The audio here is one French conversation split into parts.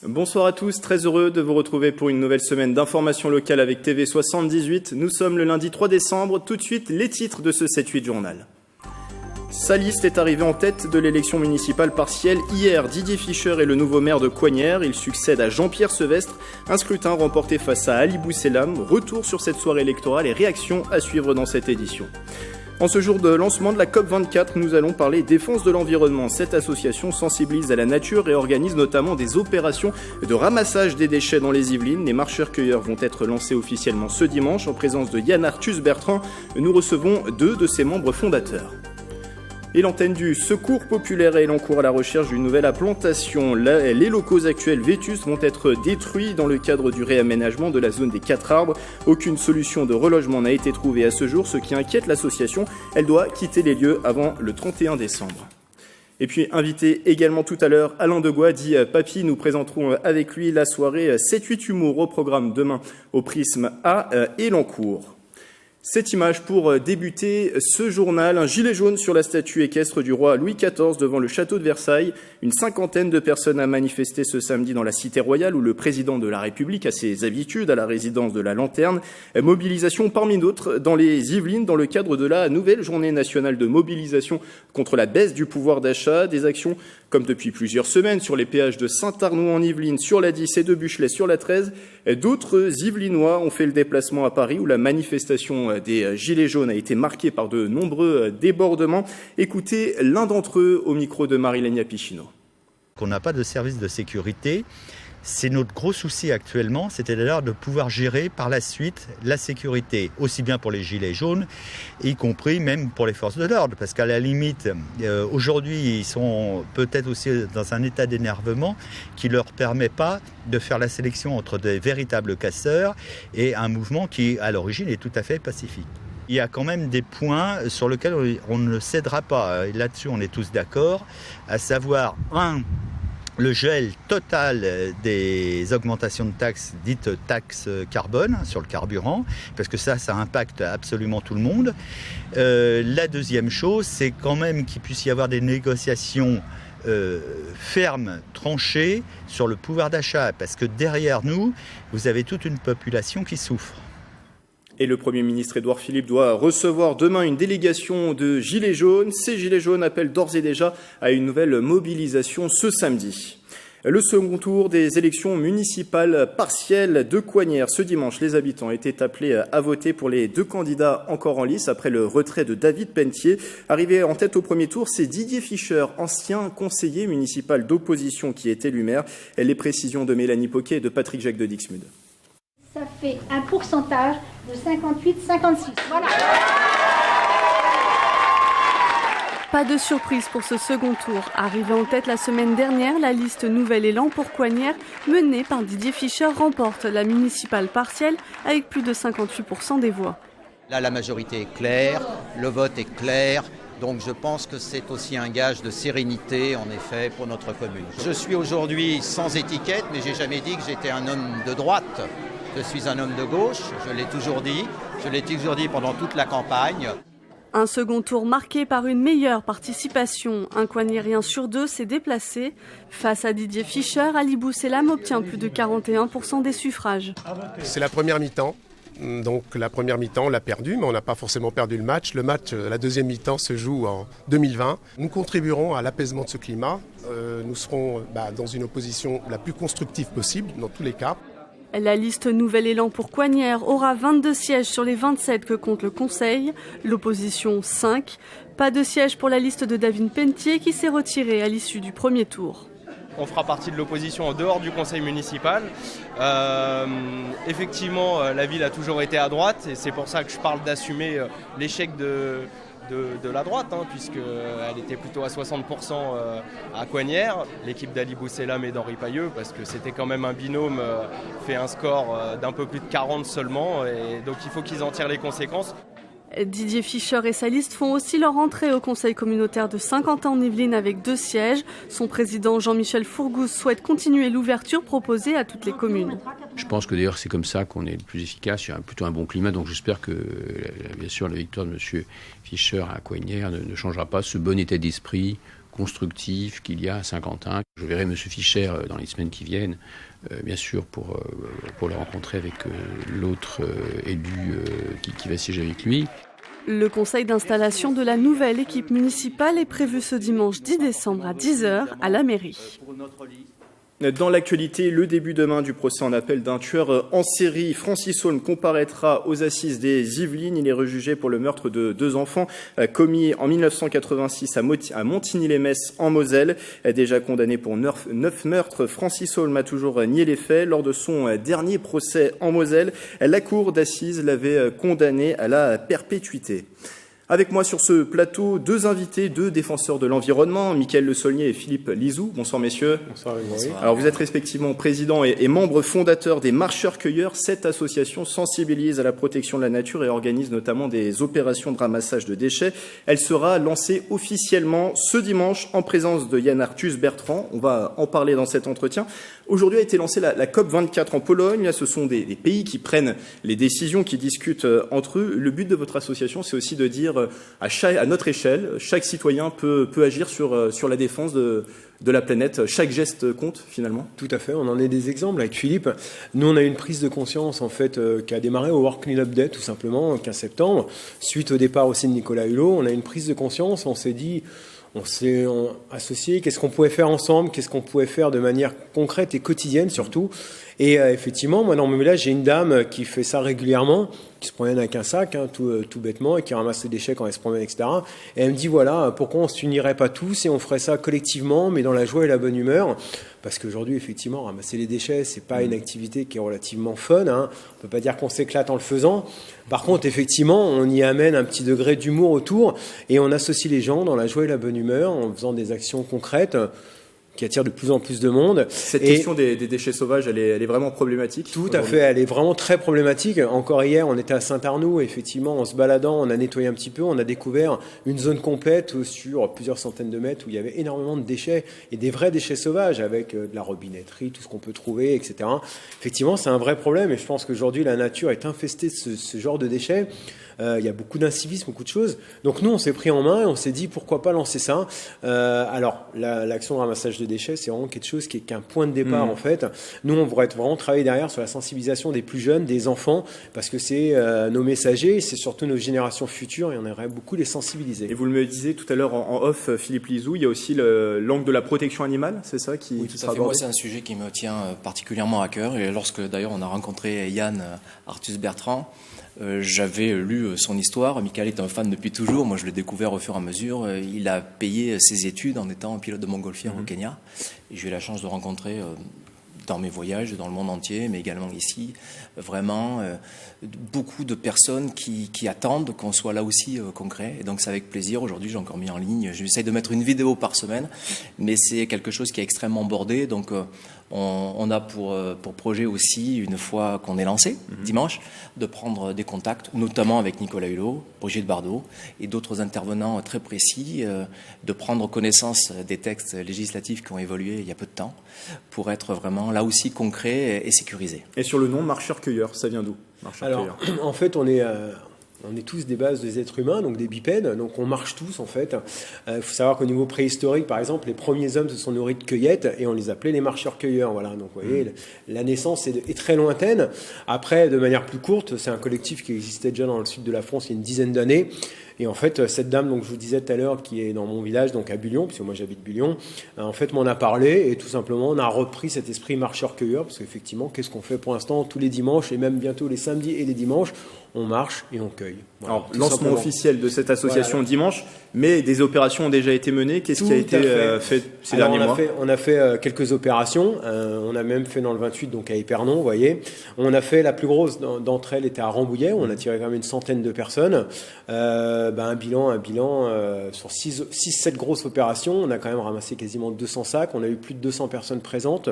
Bonsoir à tous, très heureux de vous retrouver pour une nouvelle semaine d'information locale avec TV78. Nous sommes le lundi 3 décembre, tout de suite les titres de ce 7-8 journal. Sa liste est arrivée en tête de l'élection municipale partielle. Hier, Didier Fischer est le nouveau maire de Coignères. Il succède à Jean-Pierre Sevestre. Un scrutin remporté face à Ali Bousselam. Retour sur cette soirée électorale et réactions à suivre dans cette édition. En ce jour de lancement de la COP24, nous allons parler défense de l'environnement. Cette association sensibilise à la nature et organise notamment des opérations de ramassage des déchets dans les Yvelines. Les marcheurs-cueilleurs vont être lancés officiellement ce dimanche. En présence de Yann Arthus Bertrand, nous recevons 2 de ses membres fondateurs. Et l'antenne du Secours populaire est en cours à la recherche d'une nouvelle implantation. Les locaux actuels vétustes vont être détruits dans le cadre du réaménagement de la zone des 4 arbres. Aucune solution de relogement n'a été trouvée à ce jour, ce qui inquiète l'association. Elle doit quitter les lieux avant le 31 décembre. Et puis, invité également tout à l'heure, Alain Degois, dit Papy. Nous présenterons avec lui la soirée 7-8 humour au programme demain au Prisme à Elancourt. Cette image pour débuter ce journal, un gilet jaune sur la statue équestre du roi Louis XIV devant le château de Versailles. Une cinquantaine de personnes a manifesté ce samedi dans la cité royale où le président de la République a ses habitudes à la résidence de la Lanterne. Mobilisation parmi d'autres dans les Yvelines dans le cadre de la nouvelle journée nationale de mobilisation contre la baisse du pouvoir d'achat. Des actions comme depuis plusieurs semaines sur les péages de Saint-Arnoux en Yvelines, sur la 10 et de Buchelet sur la 13. D'autres Yvelinois ont fait le déplacement à Paris où la manifestation des Gilets jaunes a été marquée par de nombreux débordements. Écoutez l'un d'entre eux au micro de Marie-Lénia Pichino. On n'a pas de service de sécurité. C'est notre gros souci actuellement, c'est-à-dire de pouvoir gérer par la suite la sécurité, aussi bien pour les gilets jaunes, y compris même pour les forces de l'ordre. Parce qu'à la limite, aujourd'hui, ils sont peut-être aussi dans un état d'énervement qui ne leur permet pas de faire la sélection entre des véritables casseurs et un mouvement qui, à l'origine, est tout à fait pacifique. Il y a quand même des points sur lesquels on ne cédera pas. Et là-dessus, on est tous d'accord, à savoir, le gel total des augmentations de taxes, dites taxes carbone sur le carburant, parce que ça impacte absolument tout le monde. La deuxième chose, c'est quand même qu'il puisse y avoir des négociations fermes, tranchées sur le pouvoir d'achat, parce que derrière nous, vous avez toute une population qui souffre. Et le Premier ministre Édouard Philippe doit recevoir demain une délégation de Gilets jaunes. Ces Gilets jaunes appellent d'ores et déjà à une nouvelle mobilisation ce samedi. Le second tour des élections municipales partielles de Coignères. Ce dimanche, les habitants étaient appelés à voter pour les 2 candidats encore en lice après le retrait de David Pentier. Arrivé en tête au premier tour, c'est Didier Fischer, ancien conseiller municipal d'opposition qui est élu maire. Les précisions de Mélanie Poquet et de Patrick Jacques de Dixmude. Ça fait un pourcentage de 58-56. Voilà. Pas de surprise pour ce second tour. Arrivée en tête la semaine dernière, la liste Nouvel Élan pour Coignères, menée par Didier Fischer, remporte la municipale partielle avec plus de 58% des voix. Là, la majorité est claire, le vote est clair. Donc je pense que c'est aussi un gage de sérénité, en effet, pour notre commune. Je suis aujourd'hui sans étiquette, mais j'ai jamais dit que j'étais un homme de droite. Je suis un homme de gauche, je l'ai toujours dit pendant toute la campagne. Un second tour marqué par une meilleure participation. Un Coignérien sur 2 s'est déplacé. Face à Didier Fischer, Ali Bousselam obtient plus de 41% des suffrages. C'est la première mi-temps. Donc la première mi-temps, on l'a perdu, mais on n'a pas forcément perdu le match. La deuxième mi-temps se joue en 2020. Nous contribuerons à l'apaisement de ce climat. Nous serons dans une opposition la plus constructive possible, dans tous les cas. La liste Nouvel Élan pour Coignères aura 22 sièges sur les 27 que compte le Conseil, l'opposition 5. Pas de siège pour la liste de David Pentier qui s'est retiré à l'issue du premier tour. On fera partie de l'opposition en dehors du conseil municipal. Effectivement, la ville a toujours été à droite et c'est pour ça que je parle d'assumer l'échec de la droite, puisqu'elle était plutôt à 60% à Coignères, l'équipe d'Ali Bousselam et d'Henri Pailleux, parce que c'était quand même un binôme fait un score d'un peu plus de 40 seulement, et donc il faut qu'ils en tirent les conséquences. Didier Fischer et sa liste font aussi leur entrée au conseil communautaire de Saint-Quentin-en-Yvelines avec 2 sièges. Son président Jean-Michel Fourgouze souhaite continuer l'ouverture proposée à toutes les communes. Je pense que d'ailleurs c'est comme ça qu'on est le plus efficace, il y a plutôt un bon climat, donc j'espère que bien sûr la victoire de M. Fischer à Coignères ne changera pas ce bon état d'esprit constructif qu'il y a à Saint-Quentin. Je verrai M. Fischer dans les semaines qui viennent, bien sûr, pour le rencontrer avec l'autre élu qui va siéger avec lui. Le conseil d'installation de la nouvelle équipe municipale est prévu ce dimanche 10 décembre à 10h à la mairie. Dans l'actualité, le début demain du procès en appel d'un tueur en série. Francis Saulme comparaîtra aux assises des Yvelines. Il est rejugé pour le meurtre de 2 enfants commis en 1986 à Montigny-les-Metz en Moselle. Déjà condamné pour 9 meurtres, Francis Saulme a toujours nié les faits. Lors de son dernier procès en Moselle, la cour d'assises l'avait condamné à la perpétuité. Avec moi sur ce plateau, 2 invités, 2 défenseurs de l'environnement, Mickaël Le Saulnier et Philippe Lizou. Bonsoir messieurs. Bonsoir. Bonsoir. Alors vous êtes respectivement président et membre fondateur des Marcheurs-Cueilleurs. Cette association sensibilise à la protection de la nature et organise notamment des opérations de ramassage de déchets. Elle sera lancée officiellement ce dimanche en présence de Yann Arthus Bertrand. On va en parler dans cet entretien. Aujourd'hui a été lancée la COP24 en Pologne. Là, ce sont des pays qui prennent les décisions, qui discutent entre eux. Le but de votre association, c'est aussi de dire à notre échelle, chaque citoyen peut agir sur la défense de la planète. Chaque geste compte finalement. Tout à fait, on en a des exemples avec Philippe. Nous, on a une prise de conscience en fait qui a démarré au World Cleanup Day tout simplement, 15 septembre. Suite au départ aussi de Nicolas Hulot, on a une prise de conscience, on s'est dit... On s'est associé, qu'est-ce qu'on pouvait faire ensemble, qu'est-ce qu'on pouvait faire de manière concrète et quotidienne surtout. Et effectivement, moi dans mon village, j'ai une dame qui fait ça régulièrement, qui se promène avec un sac, tout bêtement, et qui ramasse les déchets quand elle se promène, etc. Et elle me dit, voilà, pourquoi on ne s'unirait pas tous et on ferait ça collectivement, mais dans la joie et la bonne humeur. Parce qu'aujourd'hui, effectivement, ramasser les déchets, c'est pas une activité qui est relativement fun. On peut pas dire qu'on s'éclate en le faisant. Par contre, effectivement, on y amène un petit degré d'humour autour et on associe les gens dans la joie et la bonne humeur en faisant des actions concrètes qui attire de plus en plus de monde. Cette question des déchets sauvages, elle est vraiment problématique. Tout à fait, elle est vraiment très problématique. Encore hier, on était à Saint-Arnoux, effectivement, en se baladant, on a nettoyé un petit peu, on a découvert une zone complète sur plusieurs centaines de mètres où il y avait énormément de déchets, et des vrais déchets sauvages, avec de la robinetterie, tout ce qu'on peut trouver, etc. Effectivement, c'est un vrai problème, et je pense qu'aujourd'hui, la nature est infestée de ce genre de déchets. Il y a beaucoup d'incivisme, beaucoup de choses. Donc nous, on s'est pris en main et on s'est dit pourquoi pas lancer ça. Alors, l'action de ramassage de déchets, c'est vraiment quelque chose qui est qu'un point de départ en fait. Nous, on pourrait vraiment travailler derrière sur la sensibilisation des plus jeunes, des enfants, parce que c'est nos messagers, c'est surtout nos générations futures et on aimerait beaucoup les sensibiliser. Et vous le disiez tout à l'heure en off, Philippe Lizou, il y a aussi l'angle de la protection animale, c'est ça qui sera abordé ? Moi, c'est un sujet qui me tient particulièrement à cœur. Et lorsque d'ailleurs on a rencontré Yann Arthus Bertrand, j'avais lu son histoire. Mickaël est un fan depuis toujours. Moi, je l'ai découvert au fur et à mesure. Il a payé ses études en étant pilote de montgolfière au Kenya. Et j'ai eu la chance de rencontrer dans mes voyages, dans le monde entier, mais également ici, vraiment beaucoup de personnes qui attendent qu'on soit là aussi concret. Et donc, c'est avec plaisir. Aujourd'hui, j'ai encore mis en ligne. J'essaie de mettre une vidéo par semaine, mais c'est quelque chose qui est extrêmement bordé. Donc, on a pour projet aussi, une fois qu'on est lancé, dimanche, de prendre des contacts, notamment avec Nicolas Hulot, Brigitte Bardot et d'autres intervenants très précis, de prendre connaissance des textes législatifs qui ont évolué il y a peu de temps, pour être vraiment là aussi concret et sécurisé. Et sur le nom Marcheurs-Cueilleurs, ça vient d'où ? Alors, en fait, on est tous des bases des êtres humains, donc des bipèdes, donc on marche tous en fait. Il faut savoir qu'au niveau préhistorique, par exemple, les premiers hommes se sont nourris de cueillettes et on les appelait les marcheurs-cueilleurs. Voilà, donc vous voyez, la naissance est très lointaine. Après, de manière plus courte, c'est un collectif qui existait déjà dans le sud de la France il y a une dizaine d'années. Et en fait, cette dame, donc je vous disais tout à l'heure, qui est dans mon village, donc à Bullion, puisque moi j'habite Bullion, en fait m'en a parlé et tout simplement on a repris cet esprit marcheur-cueilleur, parce qu'effectivement, qu'est-ce qu'on fait pour l'instant tous les dimanches et même bientôt les samedis et les dimanches, on marche et on cueille. Voilà, alors, lancement officiel de cette association dimanche, mais des opérations ont déjà été menées. Qu'est-ce qui a été fait ces derniers mois ? On a fait quelques opérations. On a même fait dans le 28, donc à Épernon, vous voyez. On a fait la plus grosse d'entre elles était à Rambouillet, où on a tiré quand même une centaine de personnes. Un bilan sur 6-7 grosses opérations. On a quand même ramassé quasiment 200 sacs. On a eu plus de 200 personnes présentes.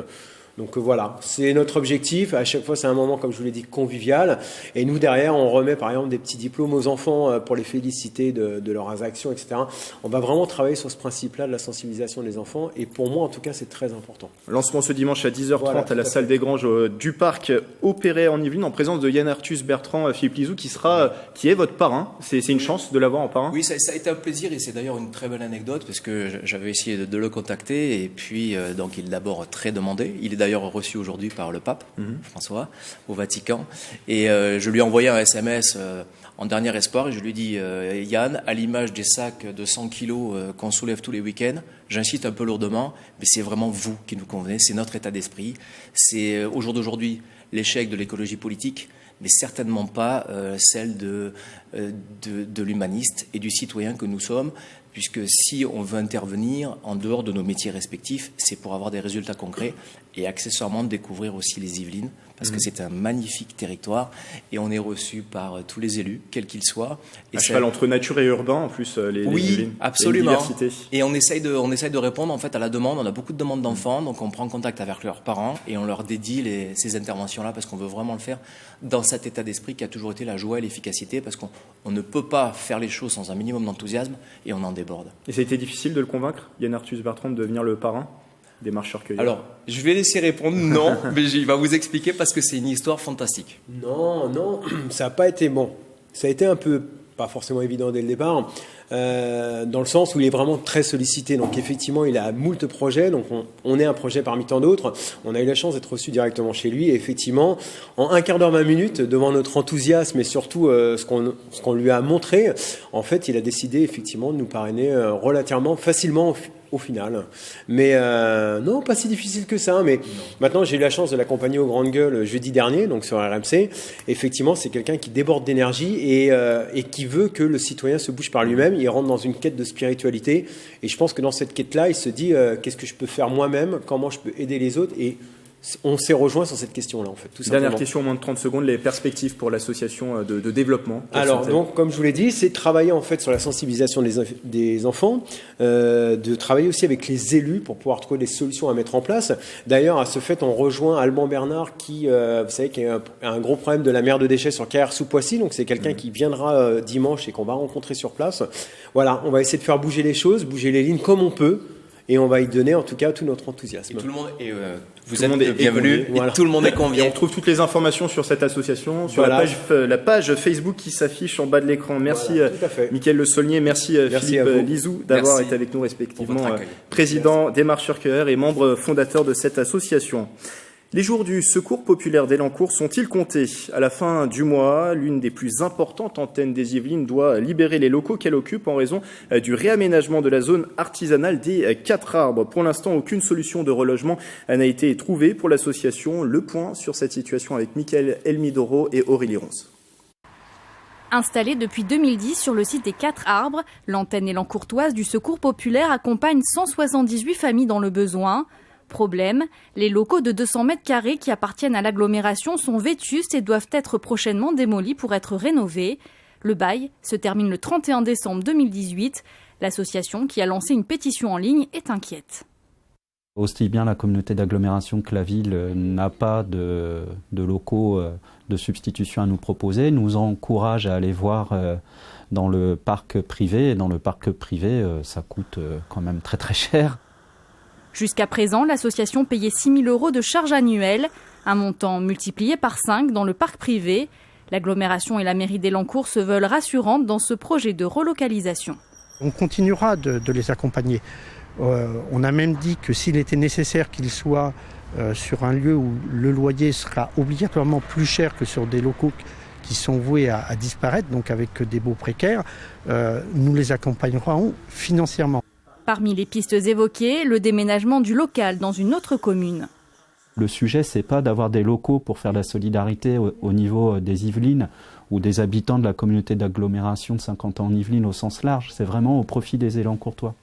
Donc voilà, c'est notre objectif. À chaque fois, c'est un moment, comme je vous l'ai dit, convivial. Et nous, derrière, on remet par exemple des petits diplômes aux enfants pour les féliciter de leurs actions, etc. On va vraiment travailler sur ce principe-là de la sensibilisation des enfants. Et pour moi, en tout cas, c'est très important. Lancement ce dimanche à 10h30 à la salle des Granges du parc Opéré en Yvelines, en présence de Yann Arthus Bertrand, Philippe Lizou, qui est votre parrain. C'est une chance de l'avoir en parrain. Oui, ça a été un plaisir et c'est d'ailleurs une très belle anecdote parce que j'avais essayé de le contacter et puis donc il est d'abord très demandé. Il est d'ailleurs reçu aujourd'hui par le pape François au Vatican et je lui ai envoyé un SMS en dernier espoir et je lui ai dit Yann, à l'image des sacs de 100 kilos qu'on soulève tous les week-ends, j'insiste un peu lourdement, mais c'est vraiment vous qui nous convenez, c'est notre état d'esprit, c'est au jour d'aujourd'hui l'échec de l'écologie politique, mais certainement pas celle de l'humaniste et du citoyen que nous sommes, puisque si on veut intervenir en dehors de nos métiers respectifs, c'est pour avoir des résultats concrets et accessoirement découvrir aussi les Yvelines, parce que c'est un magnifique territoire et on est reçu par tous les élus, quels qu'ils soient. Et à cheval entre nature et urbain, en plus, les Yvelines. Absolument. Et on essaye de répondre en fait à la demande. On a beaucoup de demandes d'enfants, donc on prend contact avec leurs parents et on leur dédie ces interventions-là parce qu'on veut vraiment le faire dans cet état d'esprit qui a toujours été la joie et l'efficacité, parce qu'on ne peut pas faire les choses sans un minimum d'enthousiasme et on en déborde. Et ça a été difficile de le convaincre, Yann Arthus Bertrand, de devenir le parrain des marcheurs-cueilleurs? Alors, je vais laisser répondre non, mais il va vous expliquer parce que c'est une histoire fantastique. Non, ça n'a pas été bon. Ça a été un peu, pas forcément évident dès le départ, dans le sens où il est vraiment très sollicité. Donc effectivement, il a moult projets, donc on est un projet parmi tant d'autres. On a eu la chance d'être reçu directement chez lui et effectivement, en un quart d'heure, 20 minutes, devant notre enthousiasme et surtout ce qu'on lui a montré, en fait, il a décidé effectivement de nous parrainer relativement facilement au final. Mais non, pas si difficile que ça. Mais maintenant, j'ai eu la chance de l'accompagner au Grande Gueule jeudi dernier, donc sur RMC. Effectivement, c'est quelqu'un qui déborde d'énergie et qui veut que le citoyen se bouge par lui-même. Il rentre dans une quête de spiritualité. Et je pense que dans cette quête-là, il se dit qu'est-ce que je peux faire moi-même, comment je peux aider les autres. Et on s'est rejoint sur cette question-là, en fait. Tout simplement. Dernière question, en moins de 30 secondes, les perspectives pour l'association de développement. Alors, donc, comme je vous l'ai dit, c'est de travailler en fait sur la sensibilisation des enfants, de travailler aussi avec les élus pour pouvoir trouver des solutions à mettre en place. D'ailleurs, à ce fait, on rejoint Alban Bernard qui, vous savez, qui a un gros problème de la mer de déchets sur Carrière sous Poissy. Donc, c'est quelqu'un qui viendra dimanche et qu'on va rencontrer sur place. Voilà, on va essayer de faire bouger les choses, bouger les lignes comme on peut. Et on va y donner en tout cas tout notre enthousiasme. Et tout le monde est, vous êtes bienvenue. Voilà. Tout le monde est convié. Et on trouve toutes les informations sur cette association sur la page Facebook qui s'affiche en bas de l'écran. Merci Mickaël Le Saulnier, merci Philippe Lizou d'avoir été avec nous respectivement président des marcheurs-cueilleurs et membre fondateur de cette association. Les jours du Secours populaire d'Elancourt sont-ils comptés? À la fin du mois, l'une des plus importantes antennes des Yvelines doit libérer les locaux qu'elle occupe en raison du réaménagement de la zone artisanale des 4 arbres. Pour l'instant, aucune solution de relogement n'a été trouvée pour l'association. Le point sur cette situation avec Mickaël Elmidoro et Aurélie Ronce. Installée depuis 2010 sur le site des 4 arbres, l'antenne élancourtoise du Secours populaire accompagne 178 familles dans le besoin. Problème, les locaux de 200 mètres carrés qui appartiennent à l'agglomération sont vétustes et doivent être prochainement démolis pour être rénovés. Le bail se termine le 31 décembre 2018. L'association, qui a lancé une pétition en ligne, est inquiète. Aussi bien la communauté d'agglomération que la ville n'a pas de locaux de substitution à nous proposer, nous encourage à aller voir dans le parc privé. Et dans le parc privé, ça coûte quand même très très cher. Jusqu'à présent, l'association payait 6 000 € de charges annuelles, un montant multiplié par 5 dans le parc privé. L'agglomération et la mairie d'Elancourt se veulent rassurantes dans ce projet de relocalisation. On continuera de les accompagner. On a même dit que s'il était nécessaire qu'ils soient sur un lieu où le loyer sera obligatoirement plus cher que sur des locaux qui sont voués à disparaître, donc avec des baux précaires, nous les accompagnerons financièrement. Parmi les pistes évoquées, le déménagement du local dans une autre commune. Le sujet, c'est pas d'avoir des locaux pour faire la solidarité au niveau des Yvelines ou des habitants de la communauté d'agglomération de 50 ans en Yvelines au sens large. C'est vraiment au profit des Élancourtois.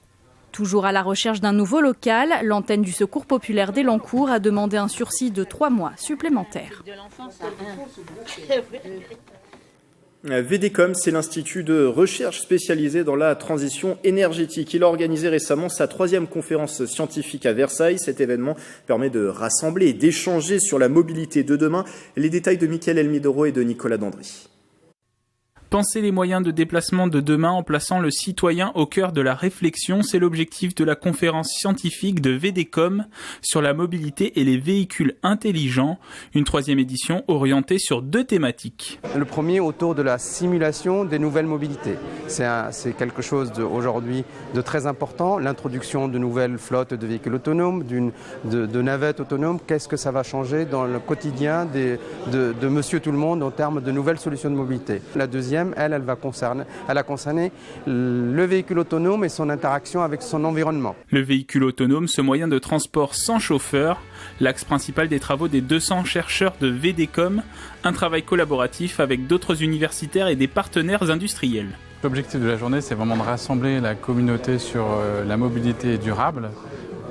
Toujours à la recherche d'un nouveau local, l'antenne du Secours populaire d'Elancourt a demandé un sursis de 3 mois supplémentaires. VDCOM, c'est l'institut de recherche spécialisé dans la transition énergétique. Il a organisé récemment sa 3e conférence scientifique à Versailles. Cet événement permet de rassembler et d'échanger sur la mobilité de demain. Les détails de Mickaël Elmidoro et de Nicolas Dandry. Penser les moyens de déplacement de demain en plaçant le citoyen au cœur de la réflexion, c'est l'objectif de la conférence scientifique de VDCOM sur la mobilité et les véhicules intelligents, une 3e édition orientée sur 2 thématiques. Le premier autour de la simulation des nouvelles mobilités. C'est quelque chose aujourd'hui de très important, l'introduction de nouvelles flottes de véhicules autonomes, de navettes autonomes. Qu'est-ce que ça va changer dans le quotidien de monsieur tout le monde en termes de nouvelles solutions de mobilité. La deuxième, elle a concerné le véhicule autonome et son interaction avec son environnement. Le véhicule autonome, ce moyen de transport sans chauffeur, l'axe principal des travaux des 200 chercheurs de VDCOM, un travail collaboratif avec d'autres universitaires et des partenaires industriels. L'objectif de la journée, c'est vraiment de rassembler la communauté sur la mobilité durable,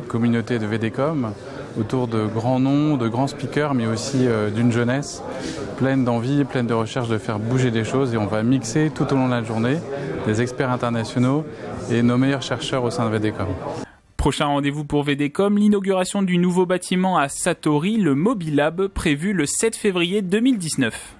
communauté de VDCOM, autour de grands noms, de grands speakers, mais aussi d'une jeunesse pleine d'envie, pleine de recherche de faire bouger des choses. Et on va mixer tout au long de la journée des experts internationaux et nos meilleurs chercheurs au sein de VDCOM. Prochain rendez-vous pour VDCOM, l'inauguration du nouveau bâtiment à Satori, le Mobilab, prévu le 7 février 2019.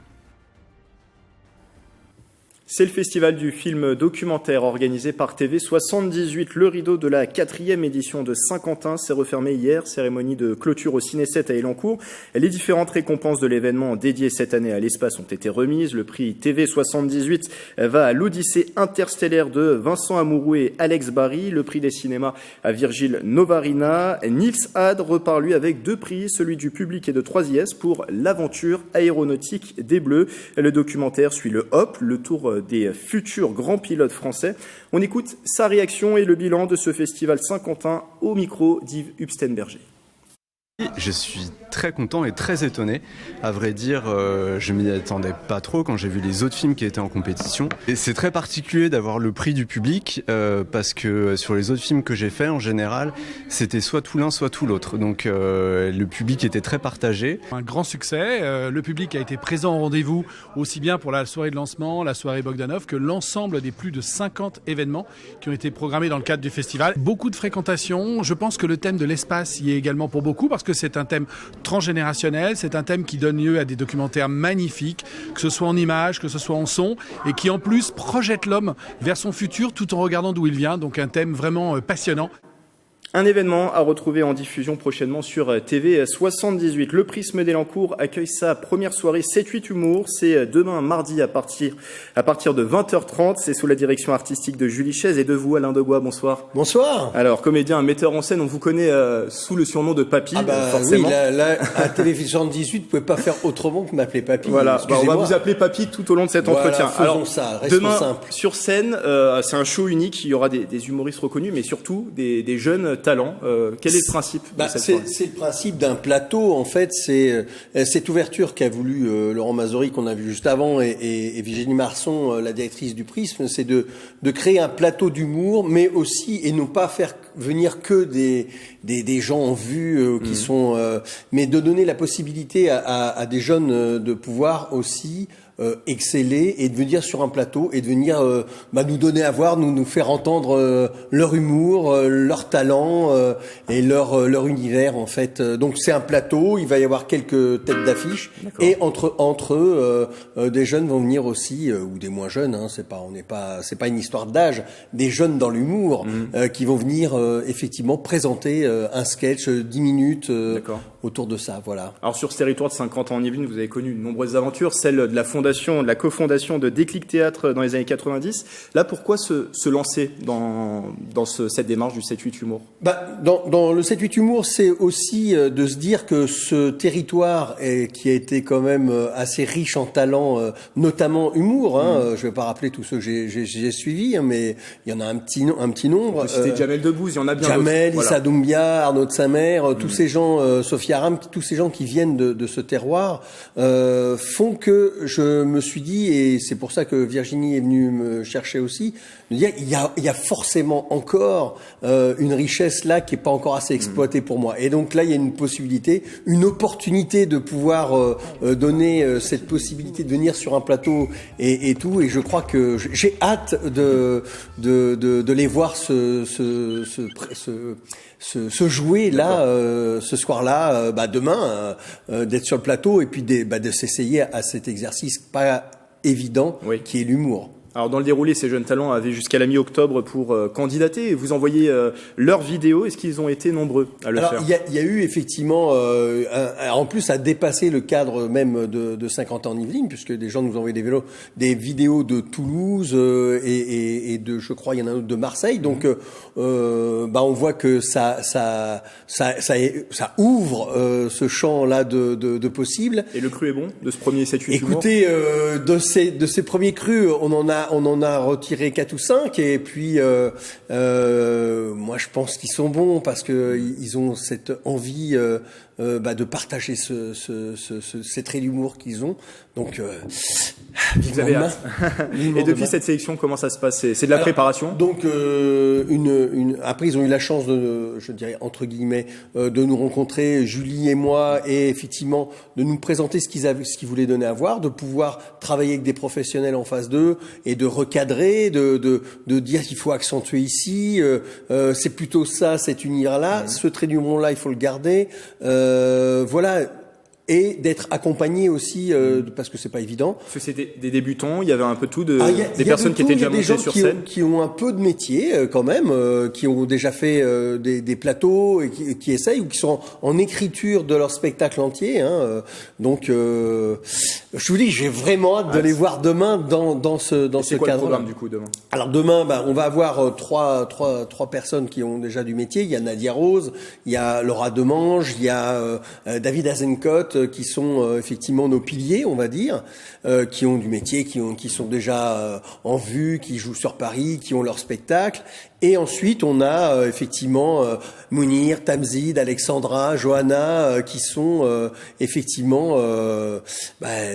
C'est le festival du film documentaire organisé par TV78. Le rideau de la 4e édition de Saint-Quentin s'est refermé hier. Cérémonie de clôture au Ciné 7 à Élancourt. Les différentes récompenses de l'événement dédié cette année à l'espace ont été remises. Le prix TV78 va à l'Odyssée interstellaire de Vincent Amourou et Alex Barry. Le prix des cinémas à Virgile Novarina. Nils Had repart lui avec 2 prix, celui du public et de 3IS pour l'aventure aéronautique des Bleus. Le documentaire suit le HOP, le tour des futurs grands pilotes français. On écoute sa réaction et le bilan de ce festival Saint-Quentin au micro d'Yves Hubstenberger. Je suis très content et très étonné. À vrai dire, je m'y attendais pas trop quand j'ai vu les autres films qui étaient en compétition. Et c'est très particulier d'avoir le prix du public parce que sur les autres films que j'ai faits, en général, c'était soit tout l'un, soit tout l'autre. Donc le public était très partagé. Un grand succès. Le public a été présent au rendez-vous aussi bien pour la soirée de lancement, la soirée Bogdanov, que l'ensemble des plus de 50 événements qui ont été programmés dans le cadre du festival. Beaucoup de fréquentation. Je pense que le thème de l'espace y est également pour beaucoup parce que c'est un thème transgénérationnel, c'est un thème qui donne lieu à des documentaires magnifiques, que ce soit en images, que ce soit en son, et qui en plus projette l'homme vers son futur tout en regardant d'où il vient, donc un thème vraiment passionnant. Un événement à retrouver en diffusion prochainement sur TV78. Le Prisme d'Élancourt accueille sa première soirée 7-8 humour. C'est demain mardi à partir de 20h30. C'est sous la direction artistique de Julie Chaise et de vous, Alain Debois. Bonsoir. Bonsoir. Alors, comédien, metteur en scène, on vous connaît sous le surnom de Papy, forcément. Oui, là, à TV78, vous pouvez pas faire autrement que m'appeler Papy. Voilà, on va vous appeler Papy tout au long de cet entretien. Alors, ça, restons demain, simple. Sur scène, c'est un show unique. Il y aura des humoristes reconnus, mais surtout des jeunes talent. Quel est le principe de cette soirée ? C'est le principe d'un plateau, en fait. C'est cette ouverture qu'a voulu Laurent Mazory, qu'on a vu juste avant, et Virginie Marson, la directrice du Prisme, c'est de créer un plateau d'humour, mais aussi, et non pas faire venir que des gens en vue qui sont... mais de donner la possibilité à des jeunes de pouvoir aussi... exceller et de venir sur un plateau et de venir nous donner à voir, nous faire entendre leur humour, leur talent et leur univers en fait. Donc c'est un plateau, il va y avoir quelques têtes d'affiche et entre eux des jeunes vont venir aussi ou des moins jeunes, hein, c'est pas une histoire d'âge, des jeunes dans l'humour qui vont venir effectivement présenter un sketch 10 minutes autour de ça, voilà. Alors sur ce territoire de Saint-Quentin-en-Yvelines, vous avez connu de nombreuses aventures, celle de la cofondation de Déclic Théâtre dans les années 90. Là, pourquoi se lancer dans cette démarche du 7-8 humour ? Dans le 7-8 humour, c'est aussi de se dire que ce territoire qui a été quand même assez riche en talent, notamment humour, je vais pas rappeler tous ceux que j'ai suivis, hein, mais il y en a un petit nombre. C'était Jamel Debbouze, il y en a bien d'autres. Jamel, Issa Doumbia, Arnaud de Saint-Mère, tous ces gens, Sophia Aram, tous ces gens qui viennent de ce terroir, font que je me suis dit, et c'est pour ça que Virginie est venue me chercher aussi, de dire il y a forcément encore une richesse là qui est pas encore assez exploitée pour moi. Et donc là, il y a une possibilité, une opportunité de pouvoir donner cette possibilité de venir sur un plateau et tout. Et je crois que j'ai hâte de les voir se jouer là, ce soir-là, demain, d'être sur le plateau et puis de s'essayer à cet exercice pas évident qui est l'humour. Alors dans le déroulé, ces jeunes talents avaient jusqu'à la mi-octobre pour candidater et vous envoyer leurs vidéos. Est-ce qu'ils ont été nombreux à le faire ? Il y a eu effectivement, en plus, à dépasser le cadre même de 50 ans en Yvelines, puisque des gens nous envoyaient des vidéos de Toulouse et de, je crois, il y en a un autre de Marseille. Donc, on voit que ça ouvre ce champ-là de possibles. Et le cru est bon de ce premier 7-8 Écoutez, de ces premiers crus, on en a retiré 4 ou 5 et puis moi je pense qu'ils sont bons parce que ils ont cette envie de partager ces traits d'humour qu'ils ont. Donc vous avez hâte. Et depuis cette sélection, comment ça se passe ? C'est de la préparation ? Donc après ils ont eu la chance je dirais entre guillemets de nous rencontrer, Julie et moi, et effectivement de nous présenter ce qu'ils voulaient donner à voir, de pouvoir travailler avec des professionnels en face d'eux et de recadrer, de dire qu'il faut accentuer ici, c'est plutôt ça, cet univers-là, ce trait d'humour-là, il faut le garder. Voilà. Et d'être accompagné aussi, parce que c'est pas évident. Parce que c'était des débutants, il y avait un peu tout des personnes qui étaient déjà montées sur scène. Qui ont un peu de métier quand même, qui ont déjà fait des plateaux et qui essayent ou qui sont en écriture de leur spectacle entier. Donc, je vous dis, j'ai vraiment hâte de les voir demain dans ce cadre-là. C'est quoi le programme du coup demain ? Alors demain, on va avoir trois personnes qui ont déjà du métier. Il y a Nadia Rose, il y a Laura Demange, il y a David Azencott, qui sont effectivement nos piliers, on va dire, qui ont du métier, qui sont déjà en vue, qui jouent sur Paris, qui ont leur spectacle. Et ensuite, on a effectivement Mounir, Tamzid, Alexandra, Johanna, qui sont effectivement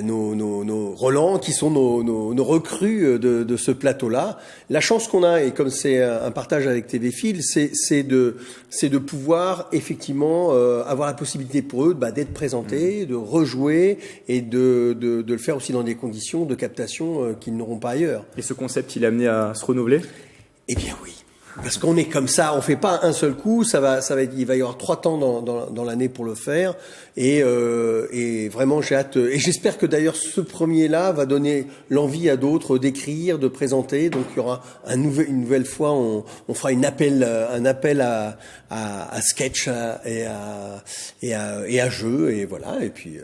nos Roland, qui sont nos recrues de ce plateau-là. La chance qu'on a, et comme c'est un partage avec TV Fil, c'est de pouvoir effectivement avoir la possibilité pour eux d'être présentés, de rejouer et de le faire aussi dans des conditions de captation qu'ils n'auront pas ailleurs. Et ce concept, il est amené à se renouveler ? Eh bien oui. Parce qu'on est comme ça, on fait pas un seul coup, il va y avoir 3 temps dans l'année pour le faire, et vraiment j'ai hâte, et j'espère que d'ailleurs ce premier-là va donner l'envie à d'autres d'écrire, de présenter, donc il y aura une nouvelle fois, on fera un appel à sketch et à jeu, et voilà, et puis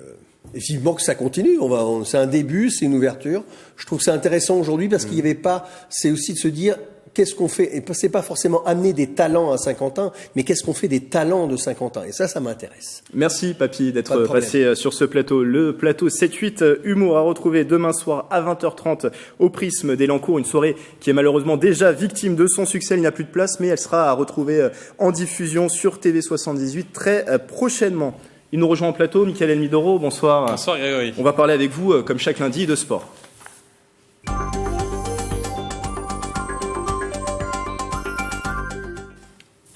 vivement que ça continue, c'est un début, c'est une ouverture, je trouve ça intéressant aujourd'hui parce qu'il n'y avait pas, c'est aussi de se dire, qu'est-ce qu'on fait ? Et c'est pas forcément amener des talents à Saint-Quentin, mais qu'est-ce qu'on fait des talents de Saint-Quentin ? Et ça m'intéresse. Merci, Papy, d'être passé sur ce plateau. Le plateau 7-8 Humour à retrouver demain soir à 20h30 au Prisme d'Elancourt. Une soirée qui est malheureusement déjà victime de son succès. Il n'y a plus de place, mais elle sera à retrouver en diffusion sur TV78 très prochainement. Il nous rejoint en plateau, Michael Elmidoro. Bonsoir. Bonsoir, Grégory. On va parler avec vous, comme chaque lundi, de sport.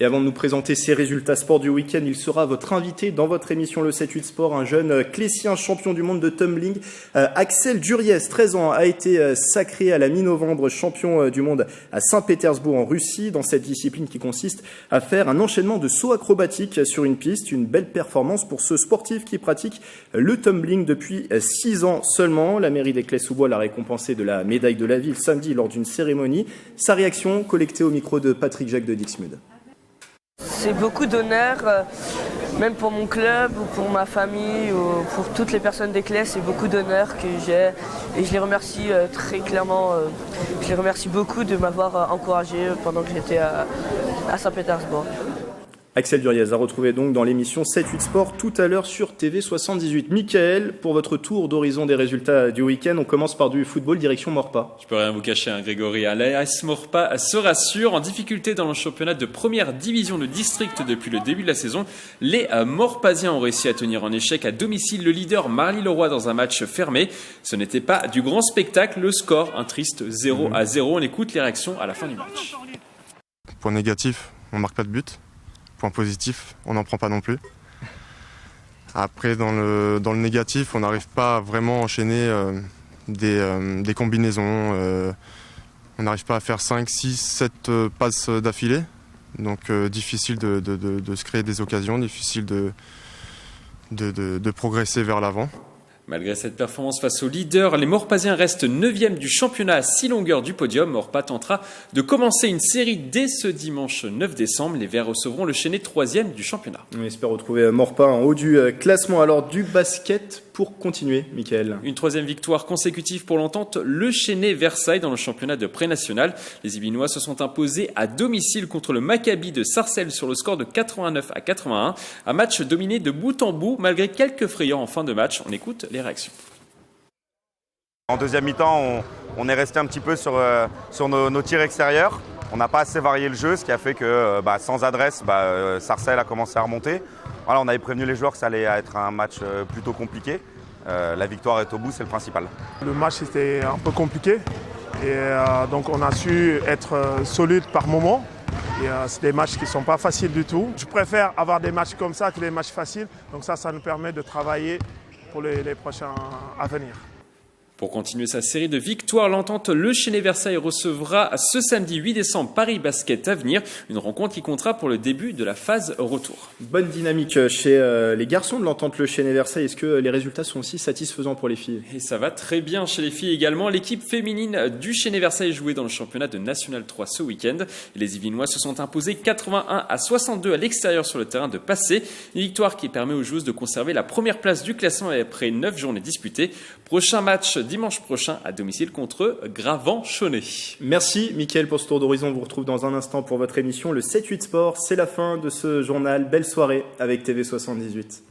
Et avant de nous présenter ses résultats sport du week-end, il sera votre invité dans votre émission Le 7-8 Sport, un jeune clécien champion du monde de tumbling. Axel Duriez, 13 ans, a été sacré à la mi-novembre champion du monde à Saint-Pétersbourg en Russie, dans cette discipline qui consiste à faire un enchaînement de sauts acrobatiques sur une piste. Une belle performance pour ce sportif qui pratique le tumbling depuis 6 ans seulement. La mairie d'Éclès-sous-Bois l'a récompensé de la médaille de la ville samedi lors d'une cérémonie. Sa réaction collectée au micro de Patrick Jacques de Dixmude. C'est beaucoup d'honneur, même pour mon club ou pour ma famille ou pour toutes les personnes d'Éclès, c'est beaucoup d'honneur que j'ai et je les remercie très clairement, je les remercie beaucoup de m'avoir encouragé pendant que j'étais à Saint-Pétersbourg. Axel Duriez a retrouvé donc dans l'émission 7-8 Sport tout à l'heure sur TV78. Michael, pour votre tour d'horizon des résultats du week-end, on commence par du football direction Maurepas. Je peux rien vous cacher, hein, Grégory. L'AS Maurepas se rassure. En difficulté dans le championnat de première division de district depuis le début de la saison, les Maurepasiens ont réussi à tenir en échec à domicile le leader Marly-le-Roi dans un match fermé. Ce n'était pas du grand spectacle. Le score, un triste 0-0. On écoute les réactions à la fin du match. Point négatif, on marque pas de but. Point positif, on n'en prend pas non plus. Après, dans le négatif, on n'arrive pas à vraiment enchaîner des combinaisons. On n'arrive pas à faire 5, 6, 7 passes d'affilée. Donc difficile de se créer des occasions, difficile de progresser vers l'avant. Malgré cette performance face au leader, les Maurepasiens restent 9e du championnat à 6 longueurs du podium. Maurepas tentera de commencer une série dès ce dimanche 9 décembre. Les Verts recevront le Chesnay 3e du championnat. On espère retrouver Maurepas en haut du classement. Alors du basket pour continuer, Michael. Une 3e victoire consécutive pour l'entente Le Chesnay-Versailles dans le championnat de pré-national. Les Yvelinois se sont imposés à domicile contre le Maccabi de Sarcelles sur le score de 89-81. Un match dominé de bout en bout malgré quelques frayeurs en fin de match. On écoute les réactions. En deuxième mi-temps, on est resté un petit peu sur nos tirs extérieurs. On n'a pas assez varié le jeu, ce qui a fait que sans adresse, Sarcelles a commencé à remonter. Voilà, on avait prévenu les joueurs que ça allait être un match plutôt compliqué. La victoire est au bout, c'est le principal. Le match était un peu compliqué et donc on a su être solide par moment. C'est des matchs qui ne sont pas faciles du tout. Je préfère avoir des matchs comme ça que des matchs faciles. Donc ça nous permet de travailler pour les prochains à venir. Pour continuer sa série de victoires, l'entente Le Chesnay-Versailles recevra ce samedi 8 décembre Paris Basket Avenir, une rencontre qui comptera pour le début de la phase retour. Bonne dynamique chez les garçons de l'entente Le Chesnay-Versailles. Est-ce que les résultats sont aussi satisfaisants pour les filles ? Et ça va très bien chez les filles également. L'équipe féminine du Chesnay-Versailles jouait dans le championnat de National 3 ce week-end. Les Yvelinois se sont imposés 81-62 à l'extérieur sur le terrain de Passé. Une victoire qui permet aux joueuses de conserver la première place du classement après 9 journées disputées. Prochain match dimanche prochain à domicile contre Gravenchonnet. Merci Mickaël pour ce tour d'horizon. On vous retrouve dans un instant pour votre émission le 7-8 Sport. C'est la fin de ce journal. Belle soirée avec TV78.